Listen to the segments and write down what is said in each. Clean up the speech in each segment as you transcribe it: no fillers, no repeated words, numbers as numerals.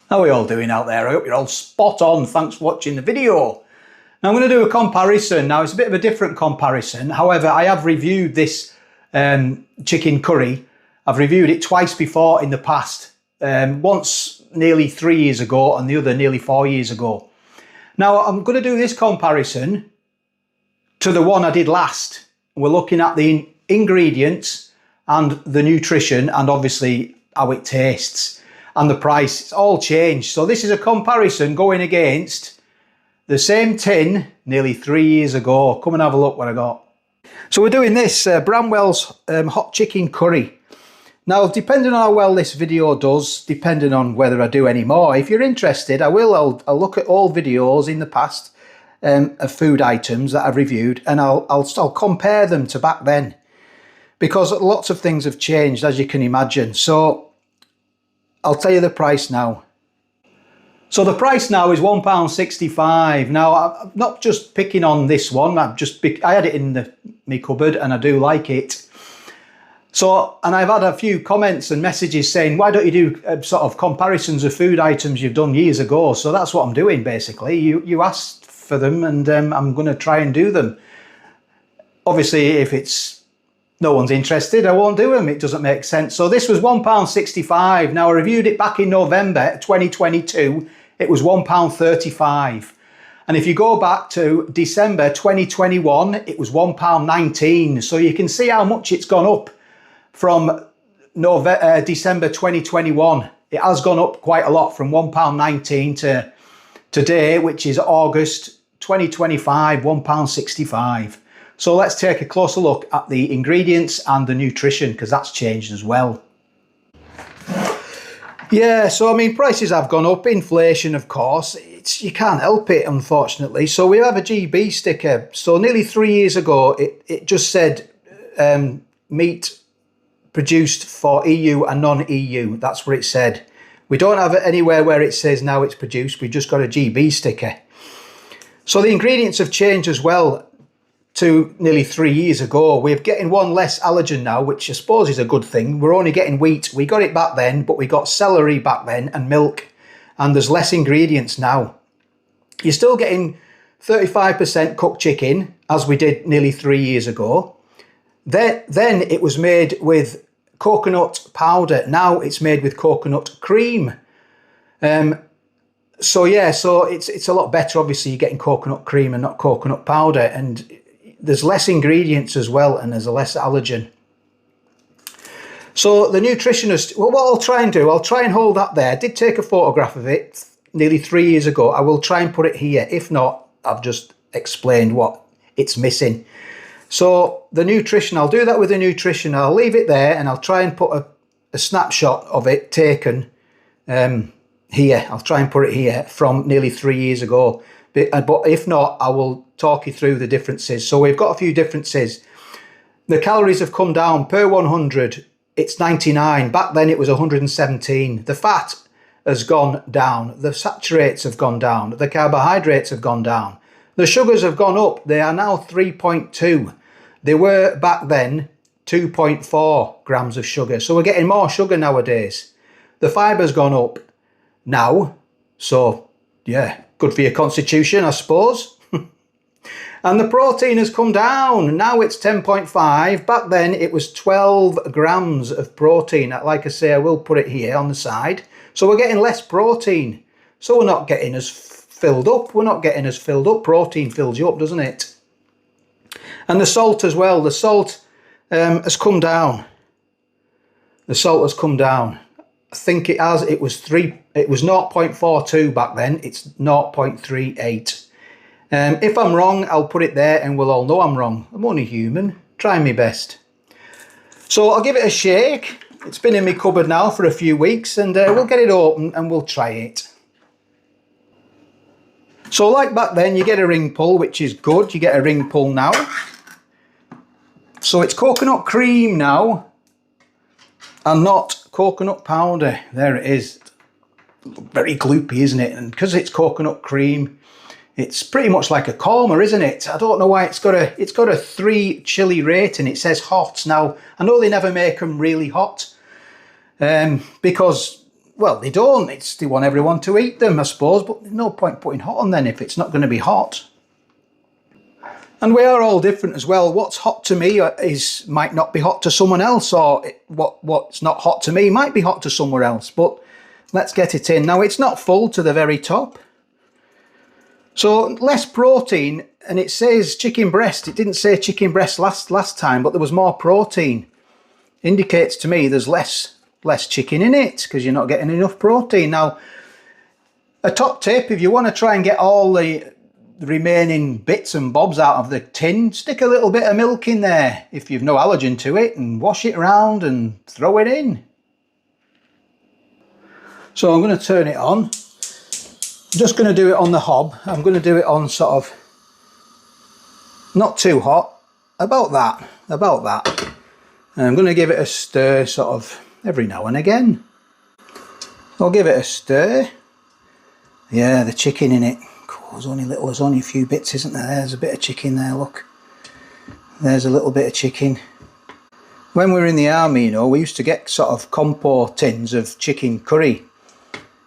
How are we all doing out there? I hope you're all spot on. Thanks for watching the video. Now I'm going to do a comparison. Now it's a bit of a different comparison. However, I have reviewed this chicken curry. I've reviewed it twice before in the past. Once nearly 3 years ago and the other nearly 4 years ago. Now I'm going to do this comparison to the one I did last. We're looking at the ingredients and the nutrition and obviously how it tastes. And the price, it's all changed. So this is a comparison going against the same tin nearly 3 years ago. Come and have a look what I got. So we're doing this, Bramwell's hot chicken curry. Now, depending on how well this video does, depending on whether I do any more, if you're interested, I'll look at all videos in the past of food items that I've reviewed, and I'll compare them to back then. Because lots of things have changed, as you can imagine. So I'll tell you the price now. So the price now is £1.65. Now, I'm not just picking on this one. I had it in my cupboard and I do like it. So, and I've had a few comments and messages saying, why don't you do sort of comparisons of food items you've done years ago? So that's what I'm doing, basically. You asked for them and I'm going to try and do them. Obviously, if no one's interested, I won't do them. It doesn't make sense. So this was £1.65. Now I reviewed it back in November 2022. It was £1.35. And if you go back to December 2021, it was £1.19. So you can see how much it's gone up from December 2021. It has gone up quite a lot from £1.19 to today, which is August 2025, £1.65. So let's take a closer look at the ingredients and the nutrition, because that's changed as well. Yeah, so I mean, prices have gone up, inflation of course, you can't help it unfortunately. So we have a GB sticker. So nearly 3 years ago, it just said meat produced for EU and non-EU, that's what it said. We don't have it anywhere where it says now it's produced, we've just got a GB sticker. So the ingredients have changed as well. To nearly 3 years ago, we're getting one less allergen now, which I suppose is a good thing. We're only getting wheat. We got it back then, but we got celery back then and milk, and there's less ingredients now. You're still getting 35% cooked chicken, as we did nearly 3 years ago. Then it was made with coconut powder. Now it's made with coconut cream. So yeah, so it's a lot better. Obviously, you're getting coconut cream and not coconut powder, and there's less ingredients as well, and there's a less allergen. So the nutritionist, well, what I'll try and do, I'll try and hold that there. I did take a photograph of it nearly 3 years ago. I will try and put it here. If not, I've just explained what it's missing. So the nutrition, I'll do that with the nutrition. I'll leave it there and I'll try and put a snapshot of it taken here. I'll try and put it here from nearly 3 years ago. But if not, I will talk you through the differences. So we've got a few differences. The calories have come down per 100. It's 99. Back then it was 117. The fat has gone down. The saturates have gone down. The carbohydrates have gone down. The sugars have gone up. They are now 3.2. They were back then 2.4 grams of sugar. So we're getting more sugar nowadays. The fiber's gone up now. So yeah, good for your constitution, I suppose. And the protein has come down. Now it's 10.5. Back then it was 12 grams of protein. Like I say, I will put it here on the side. So we're getting less protein. So we're not getting as filled up. We're not getting as filled up. Protein fills you up, doesn't it? And the salt as well. The salt has come down. The salt has come down. I think it has. It was 0.42 back then. It's 0.38. If I'm wrong, I'll put it there and we'll all know I'm wrong. I'm only human, trying my best. So I'll give it a shake. It's been in my cupboard now for a few weeks and we'll get it open and we'll try it. So like back then, you get a ring pull, which is good. You get a ring pull now. So it's coconut cream now and not coconut powder. There it is. Very gloopy, isn't it? And because it's coconut cream, it's pretty much like a korma, isn't it? I don't know why it's got a 3 chili rating. It says hot. Now, I know they never make them really hot because well, they don't. They want everyone to eat them, I suppose, but there's no point putting hot on then if it's not going to be hot. And we are all different as well. What's hot to me might not be hot to someone else, or what's not hot to me might be hot to somewhere else. But let's get it in. Now, it's not full to the very top. So less protein, and it says chicken breast. It didn't say chicken breast last time, but there was more protein. Indicates to me there's less chicken in it because you're not getting enough protein. Now, a top tip, if you want to try and get all the remaining bits and bobs out of the tin, stick a little bit of milk in there if you've no allergen to it, and wash it around and throw it in. So I'm going to turn it on. I'm just going to do it on the hob. I'm going to do it on sort of not too hot, about that. And I'm going to give it a stir sort of every now and again. I'll give it a stir. Yeah, the chicken in it. There's only a few bits, isn't there? There's a bit of chicken there, look. There's a little bit of chicken. When we were in the army, you know, we used to get sort of compo tins of chicken curry.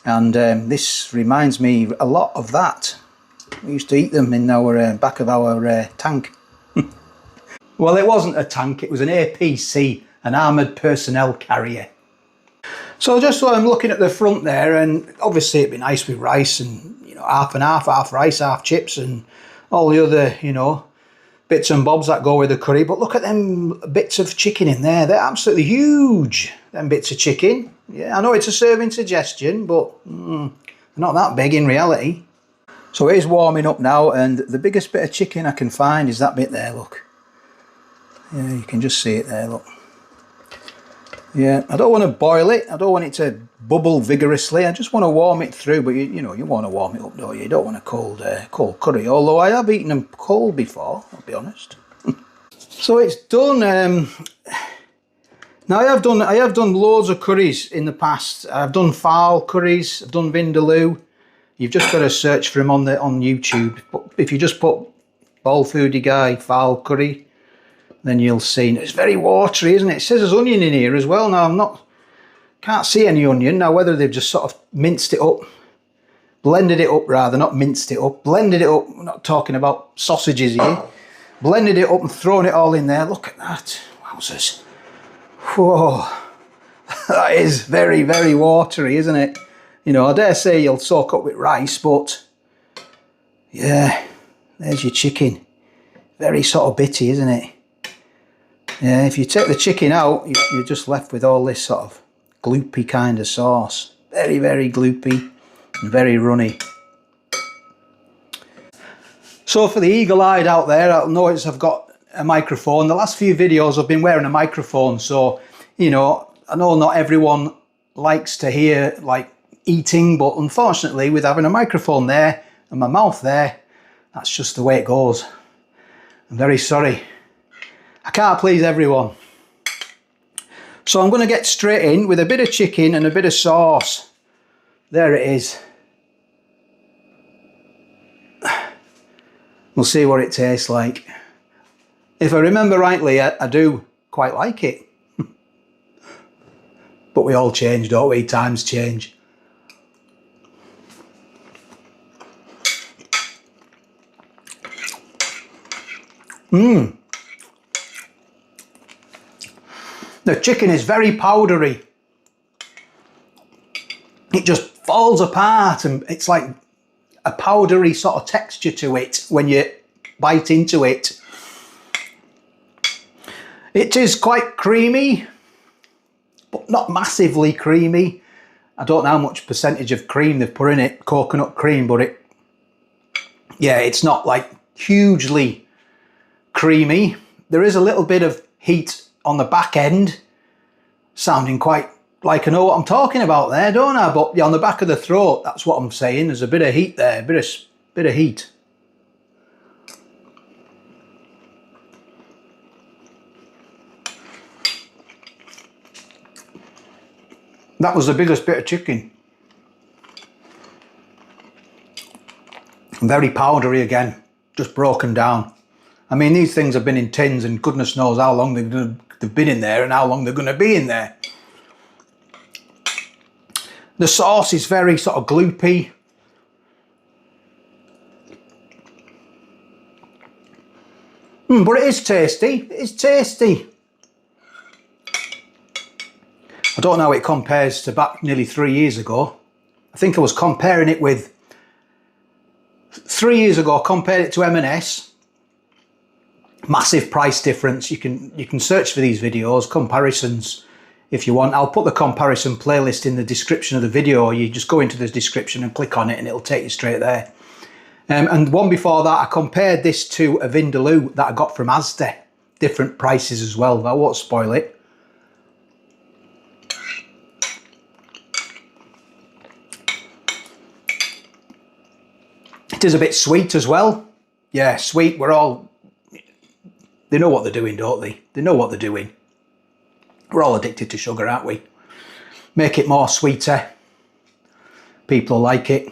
And this reminds me a lot of that. We used to eat them in our back of our tank. Well, it wasn't a tank, it was an APC, an Armoured Personnel Carrier. So just so I'm looking at the front there, and obviously it'd be nice with rice and, you know, half and half rice, half chips, and all the other, you know, bits and bobs that go with the curry. But look at them bits of chicken in there. They're absolutely huge, them bits of chicken. Yeah, I know it's a serving suggestion, but they're not that big in reality. So it is warming up now, and the biggest bit of chicken I can find is that bit there, look. Yeah, you can just see it there, look. Yeah, I don't want to boil it. I don't want it to bubble vigorously. I just want to warm it through. But you know, you want to warm it up, don't you? You don't want a cold curry. Although I have eaten them cold before, I'll be honest. So it's done. Now I have done loads of curries in the past. I've done fowl curries. I've done vindaloo. You've just got to search for them on YouTube. But if you just put Bowl Foodie Guy fowl curry, then you'll see. It's very watery, isn't it? It says there's onion in here as well. Now can't see any onion. Now whether they've just sort of minced it up, blended it up rather, not minced it up, blended it up. I'm not talking about sausages here. Blended it up and thrown it all in there. Look at that. Wowzers. Whoa. That is very, very watery, isn't it? You know, I dare say you'll soak up with rice, but yeah, there's your chicken. Very sort of bitty, isn't it? Yeah, if you take the chicken out, you're just left with all this sort of gloopy kind of sauce. Very, very gloopy and very runny. So for the eagle-eyed out there, I'll notice I've got a microphone. The last few videos I've been wearing a microphone, so, you know, I know not everyone likes to hear, like, eating, but unfortunately, with having a microphone there and my mouth there, that's just the way it goes. I'm very sorry. I can't please everyone. So I'm going to get straight in with a bit of chicken and a bit of sauce. There it is. We'll see what it tastes like. If I remember rightly, I do quite like it. But we all change, don't we? Times change. The chicken is very powdery. It just falls apart and it's like a powdery sort of texture to it when you bite into it. It is quite creamy, but not massively creamy. I don't know how much percentage of cream they've put in it, coconut cream, but it's not like hugely creamy. There is a little bit of heat on the back end, sounding quite like I know what I'm talking about there, don't I? But yeah, on the back of the throat, that's what I'm saying. There's a bit of heat there, a bit of heat. That was the biggest bit of chicken. Very powdery again, just broken down. I mean, these things have been in tins and goodness knows how long they've been in there and how long they're going to be in there. The sauce is very sort of gloopy. But it is tasty. It is tasty. I don't know how it compares to back nearly 3 years ago. I think I was comparing it with 3 years ago. Compared it to M&S. Massive price difference. You can search for these videos, comparisons, if you want. I'll put the comparison playlist in the description of the video. You just go into the description and click on it, and it'll take you straight there. And one before that, I compared this to a Vindaloo that I got from Asda. Different prices as well. I won't spoil it. It is a bit sweet as well. Yeah, sweet. They know what they're doing, don't they? They know what they're doing. We're all addicted to sugar, aren't we? Make it more sweeter. People like it.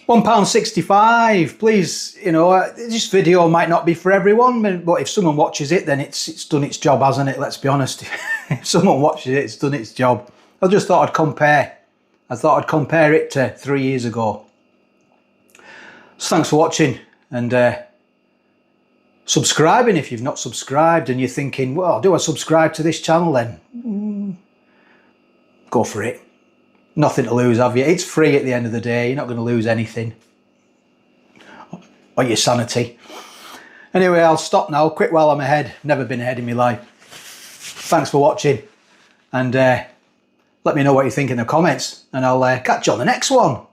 £1.65. Please, you know, this video might not be for everyone, but if someone watches it, then it's done its job, hasn't it? Let's be honest. If someone watches it, it's done its job. I just thought I'd compare. I thought I'd compare it to 3 years ago. So thanks for watching, and subscribing if you've not subscribed and you're thinking, well, do I subscribe to this channel then? Go for it. Nothing to lose, have you? It's free at the end of the day. You're not going to lose anything. Or your sanity. Anyway, I'll stop now. Quit while I'm ahead. Never been ahead in my life. Thanks for watching. And let me know what you think in the comments. And I'll catch you on the next one.